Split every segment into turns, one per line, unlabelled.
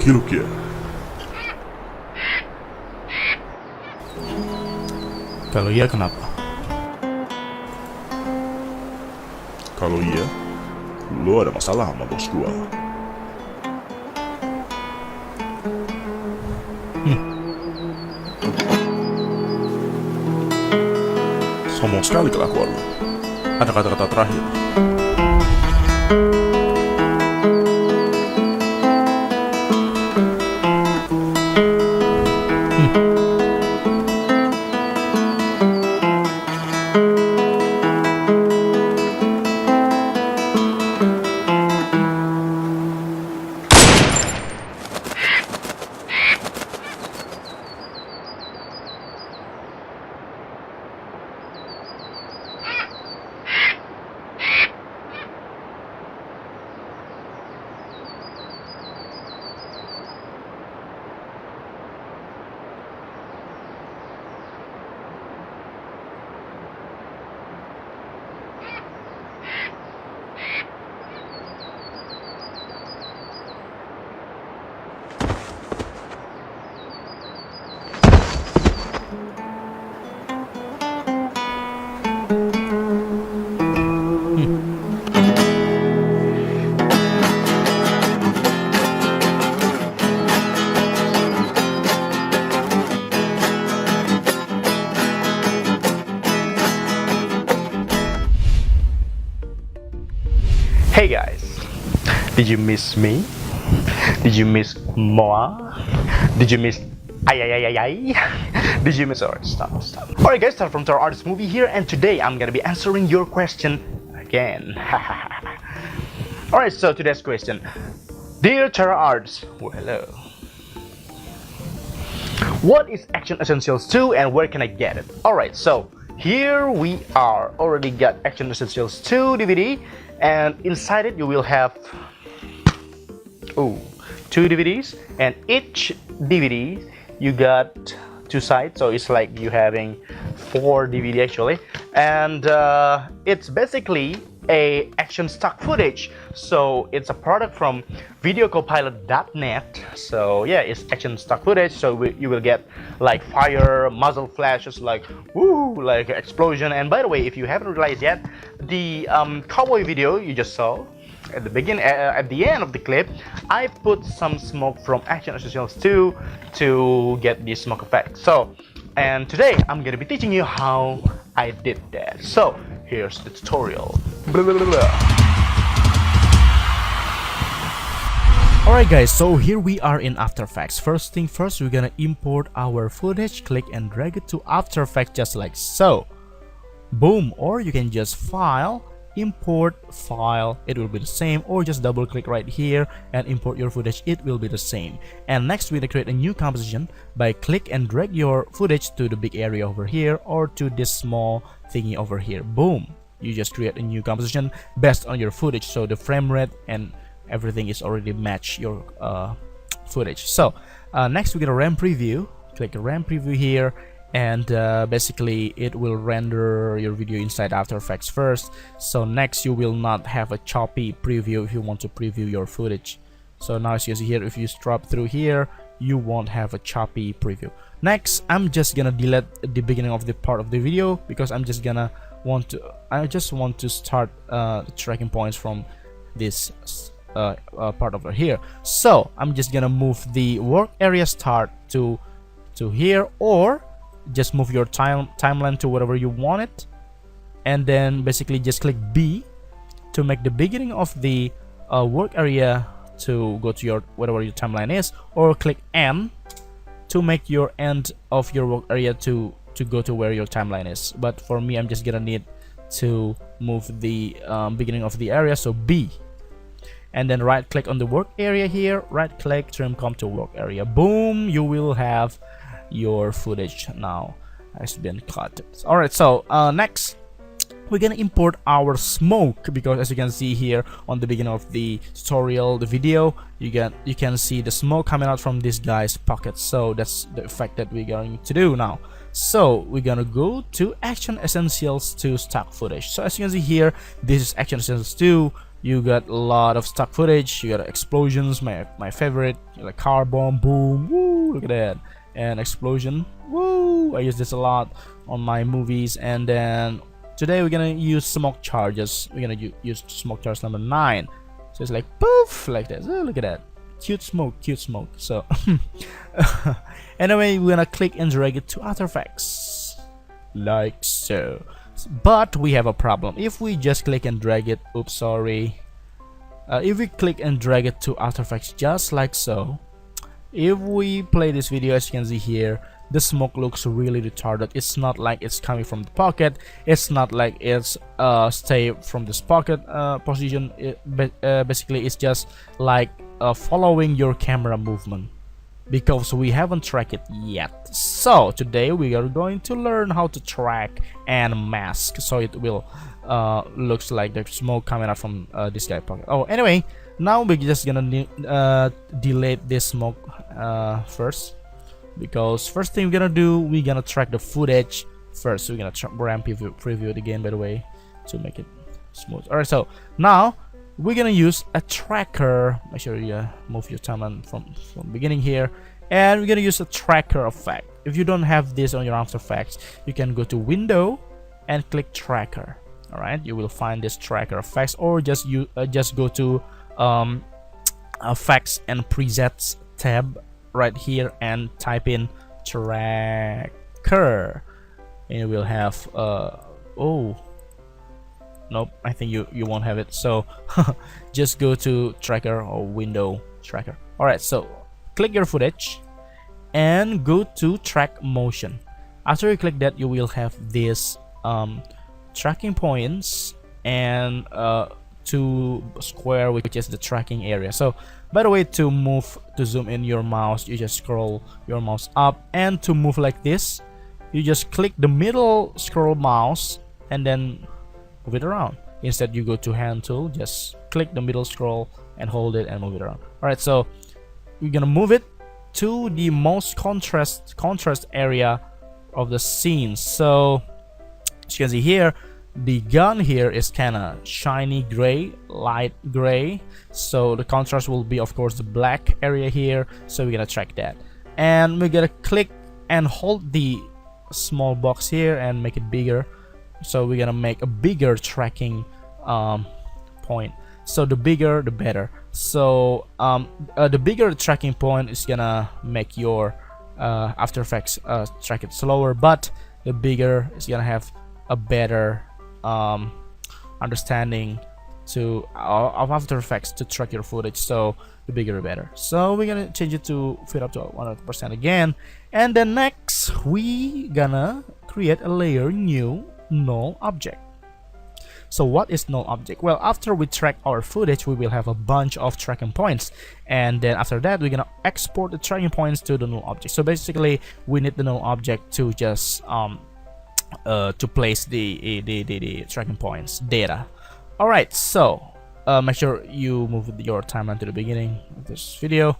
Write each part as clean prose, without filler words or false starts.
makhluk ya?
Kalau iya kenapa?
Kalau iya, lo ada masalah sama bos gua. Sombong sekali kelakuan lo. Ada kata-kata terakhir.
Hey guys, did you miss me? Did you miss Moa? Did you miss ay? Did you miss or stop? Alright guys, start from Terror Artist Movie here, and today I'm gonna be answering your question again. Alright, so today's question. Dear Terror Artist, well, hello. What is Action Essentials 2 and where can I get it? Alright, so here we are, already got Action Essentials 2 DVD, and inside it you will have two DVDs, and each DVD you got two sides, so it's like you having 4 DVD actually, and it's basically a action stock footage, so it's a product from videocopilot.net. So yeah, it's action stock footage, so you will get like fire, muzzle flashes, like woo, like explosion. And by the way, if you haven't realized yet, the cowboy video you just saw at the beginning, at the end of the clip, I put some smoke from Action Essentials 2 to get the smoke effect. So, and today I'm gonna be teaching you how I did that. So here's the tutorial.
Alright guys, so here we are in After Effects. First thing first, we're gonna import our footage, click and drag it to After Effects just like so. Boom, or you can just file, import file, it will be the same, or just double click right here and import your footage, it will be the same. And next we're gonna create a new composition by click and drag your footage to the big area over here or to this small thingy over here. Boom, you just create a new composition based on your footage, so the frame rate and everything is already match your footage. So next we're gonna RAM preview, click RAM preview here, and basically it will render your video inside After Effects first. So next you will not have a choppy preview if you want to preview your footage. So now as you see here, if you strap through here, you won't have a choppy preview. Next, I'm just gonna delete the beginning of the part of the video because I just want to start tracking points from this part over here. So I'm just gonna move the work area start to here, or just move your timeline to whatever you want it, and then basically just click B to make the beginning of the work area to go to your whatever your timeline is, or click N to make your end of your work area to go to where your timeline is. But for me, I'm just gonna need to move the beginning of the area, so B, and then right click on the work area here, right click, trim comp to work area. Boom, you will have your footage now has been cut. Alright, so next we're gonna import our smoke, because as you can see here on the beginning of the tutorial, the video, you can see the smoke coming out from this guy's pocket. So that's the effect that we're going to do now. So we're gonna go to Action Essentials 2 stock footage. So as you can see here, this is Action Essentials 2 You got a lot of stock footage. You got explosions, my favorite, like car bomb, boom, woo, look at that, and explosion, woo. I use this a lot on my movies. And then today we're gonna use smoke charges. We're gonna use smoke charge number 9. So it's like poof, like that. Oh, look at that, cute smoke. So anyway, we're gonna click and drag it to After Effects like so. But we have a problem. If we just click and drag it, oops, sorry. If we click and drag it to After Effects just like so, if we play this video, as you can see here, the smoke looks really retarded. It's not like it's coming from the pocket. It's not like it's stay from this pocket position. Basically, it's just like following your camera movement, because we haven't tracked it yet. So today we are going to learn how to track and mask, so it will looks like the smoke coming out from this guy pocket. Oh, anyway, now we're just gonna delete this smoke first, because first thing we're gonna do, we're gonna track the footage first. So we're gonna ramp preview it again, by the way, to make it smooth. All right, so now we're gonna use a tracker. Make sure you move your timeline from the beginning here, and we're gonna use a tracker effect. If you don't have this on your After Effects, you can go to Window and click Tracker. All right, you will find this tracker effects, or just go to Effects and Presets tab right here and type in Tracker, and you will have oh, nope, I think you won't have it. So just go to Tracker or Window Tracker. All right, so click your footage and go to Track Motion. After you click that, you will have this tracking points and 2 square, which is the tracking area. So by the way, to zoom in your mouse, you just scroll your mouse up, and to move like this, you just click the middle scroll mouse and then move it around. Instead, you go to Hand tool, just click the middle scroll and hold it and move it around. All right, so we're gonna move it to the most contrast area of the scene. So as you can see here, the gun here is kind of shiny gray, light gray, so the contrast will be, of course, the black area here. So we're gonna track that, and we're gonna click and hold the small box here and make it bigger. So we're gonna make a bigger tracking point. So the bigger the better. So the bigger the tracking point is gonna make your After Effects track it slower, but the bigger is gonna have a better understanding of After Effects to track your footage. So the bigger the better. So we're gonna change it to fit up to 100% again, and then next we gonna create a layer new null object. So what is null object? Well, after we track our footage, we will have a bunch of tracking points, and then after that we're gonna export the tracking points to the null object. So basically we need the null object to just to place the tracking points data. All right, so make sure you move your timeline to the beginning of this video,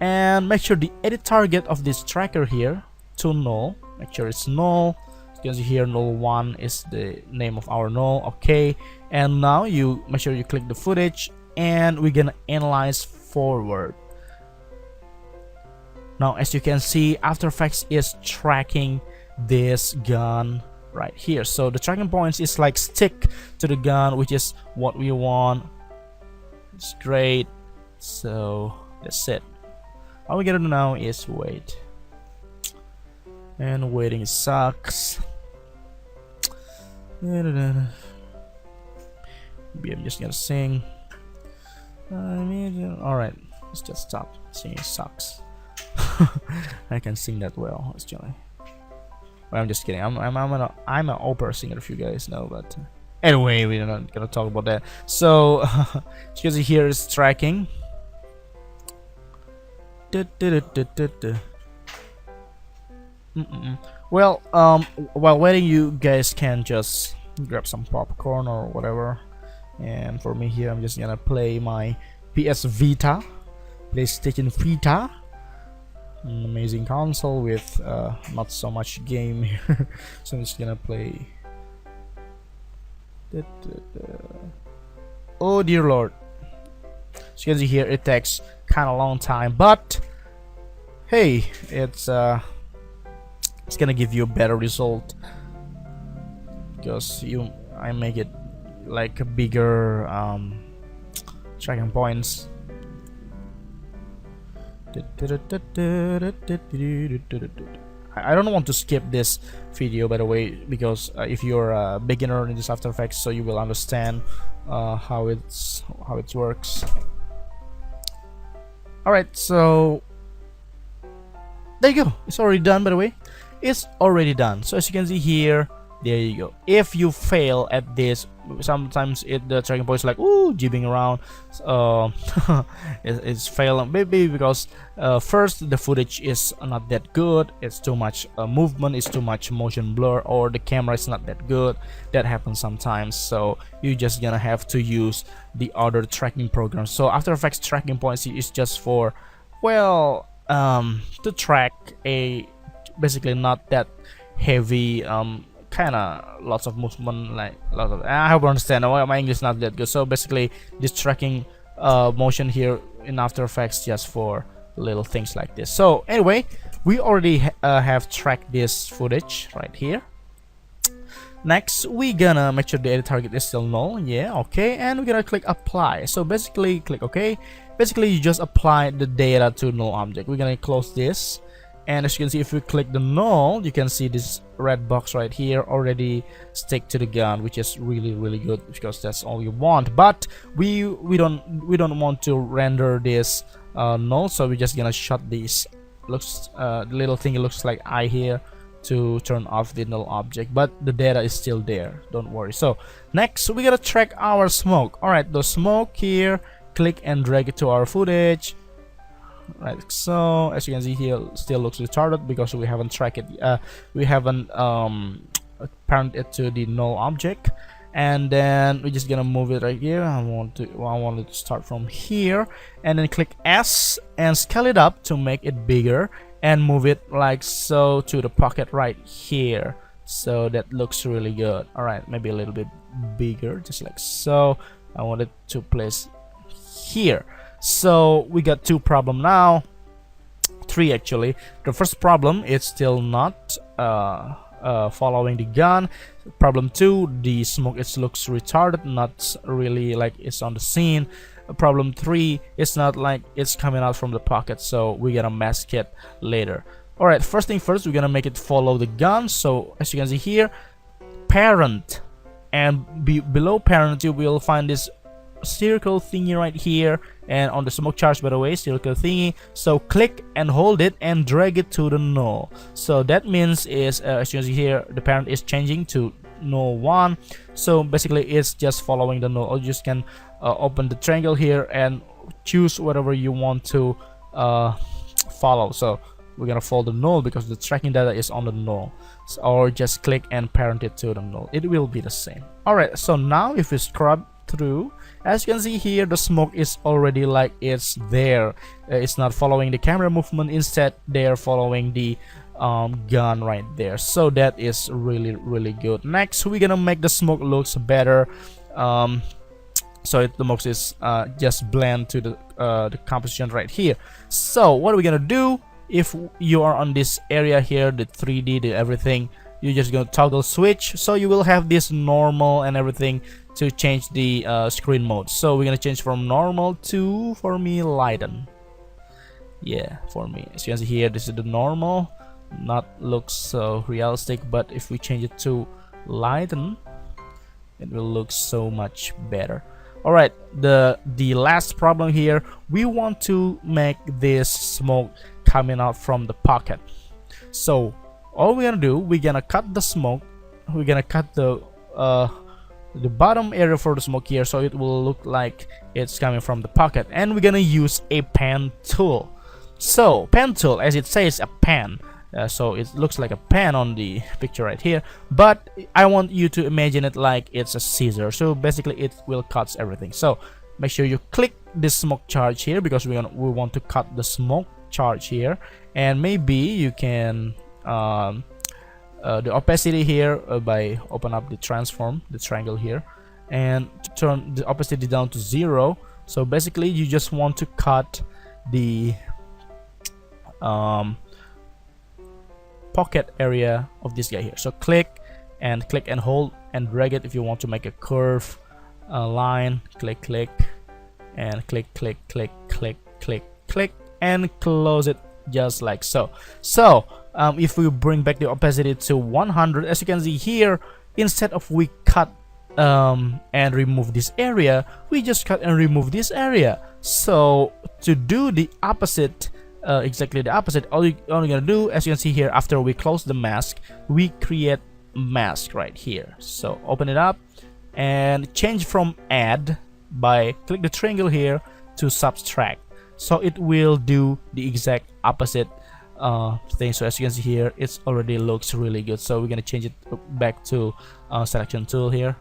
and make sure the edit target of this tracker here to null. Make sure it's null. You can see here null1 is the name of our null. Okay, and now you make sure you click the footage, and we're gonna analyze forward. Now as you can see, After Effects is tracking this gun right here. So the tracking points is like stick to the gun, which is what we want. It's great. So that's it. All we gotta do now is wait, and waiting sucks. Maybe I'm just gonna sing. Alright, let's just stop. Singing sucks. I can sing that well, actually. Well, I'm just kidding. I'm an opera singer, if you guys know, but anyway, we're not gonna talk about that. So as you can see here is tracking. Well, while waiting, you guys can just grab some popcorn or whatever, and for me here, I'm just gonna play my PlayStation Vita, an amazing console with not so much game here. So I'm just gonna play Oh dear lord. So you can see here it takes kind of long time, but hey, it's gonna give you a better result because I make it like a bigger tracking points. I don't want to skip this video, by the way, because if you're a beginner in this After Effects, so you will understand how it works. Alright, so there you go. It's already done, by the way. It's already done. So as you can see here, there you go. If you fail at this, sometimes the tracking point is like jibbing around. It's failing, maybe because first the footage is not that good. It's too much movement, it's too much motion blur, or the camera is not that good. That happens sometimes. So you just gonna have to use the other tracking programs. So After Effects tracking points is just for, well, to track a basically not that heavy kind of lots of movement, like lots of, I hope you understand. My English is not that good. So basically this tracking motion here in After Effects just for little things like this. So anyway, we already have tracked this footage right here. Next we gonna make sure the edit target is still null. Yeah, okay, and we're gonna click apply. So basically click OK. Basically you just apply the data to null object. We're gonna close this. And as you can see, if we click the null, you can see this red box right here already stick to the gun, which is really good because that's all you want. But we don't want to render this null, so we're just gonna shut this the little thing. It looks like eye here to turn off the null object, but the data is still there. Don't worry. So next we gotta track our smoke. All right, the smoke here. Click and drag it to our footage. Right, so as you can see here, still looks retarded because we haven't tracked it. We haven't parent it to the null object, and then we're just gonna move it right here. I want it to start from here, and then click S and scale it up to make it bigger, and move it like so to the pocket right here. So that looks really good. All right, maybe a little bit bigger, just like so. I want it to place here. So we got two problem now, three actually. The first problem is still not following the gun. Problem two, the smoke looks retarded, not really like it's on the scene. Problem three, it's not like it's coming out from the pocket, so we're gonna mask it later. All right, first thing first, we're gonna make it follow the gun. So as you can see here, parent, and below parent you will find this circle thingy right here, and on the smoke charge, by the way, circle thingy. So click and hold it and drag it to the null. So that means is as you can see here, the parent is changing to null 1. So basically it's just following the null. Or you just can open the triangle here and choose whatever you want to follow. So we're gonna follow the null because the tracking data is on the null. So, or just click and parent it to the null. It will be the same. All right, so now if we scrub through, as you can see here, the smoke is already like it's there. It's not following the camera movement, instead they're following the gun right there. So that is really good. Next we're gonna make the smoke looks better, so the smoke is just blend to the composition right here. So what are we gonna do? If you are on this area here, the 3D, the everything, you're just gonna toggle switch, so you will have this normal and everything to change the screen mode. So we're gonna change from normal to, for me, lighten. Yeah, for me, as you can see here, this is the normal. Not looks so realistic, but if we change it to lighten, it will look so much better. All right, the last problem here, we want to make this smoke coming out from the pocket. So all we're gonna do, we're gonna cut the smoke, we're gonna cut the bottom area for the smoke here, so it will look like it's coming from the pocket, and we're gonna use a pen tool. So pen tool, as it says, a pen, so it looks like a pen on the picture right here, but I want you to imagine it like it's a scissor. So basically it will cut everything. So make sure you click this smoke charge here, because we want to cut the smoke charge here, and maybe you can the opacity here by open up the transform, the triangle here, and turn the opacity down to 0. So basically you just want to cut the pocket area of this guy here. So click and hold and drag it if you want to make a curve line. Click and click and close it just like so. So if we bring back the opacity to 100, as you can see here, instead of we cut and remove this area, we just cut and remove this area. So to do the opposite, exactly the opposite, all you're gonna do, as you can see here, after we close the mask, we create mask right here. So open it up and change from add by click the triangle here to subtract. So it will do the exact opposite thing. So as you can see here, it's already looks really good. So we're gonna change it back to selection tool here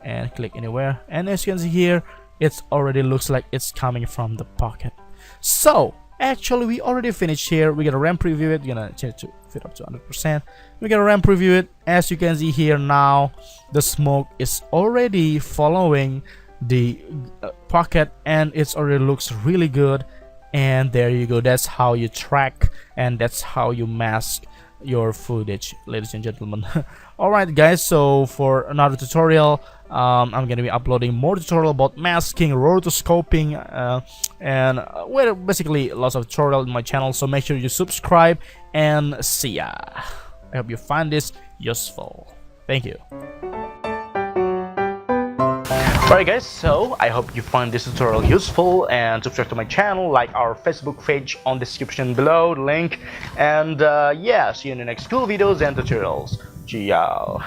and click anywhere, and as you can see here, it's already looks like it's coming from the pocket. So actually we already finished here. We're gonna ramp preview it. We're gonna change it to fit up to 100%. We're gonna ramp preview it. As you can see here, now the smoke is already following the pocket, and it's already looks really good. And there you go, that's how you track and that's how you mask your footage, ladies and gentlemen. Alright guys, so for another tutorial, I'm gonna be uploading more tutorial about masking, rotoscoping, and well, basically lots of tutorial in my channel. So make sure you subscribe and see ya. I hope you find this useful. Thank you. Alright guys, so I hope you find this tutorial useful, and subscribe to my channel, like our Facebook page on description below, link, and yeah, see you in the next cool videos and tutorials. Ciao.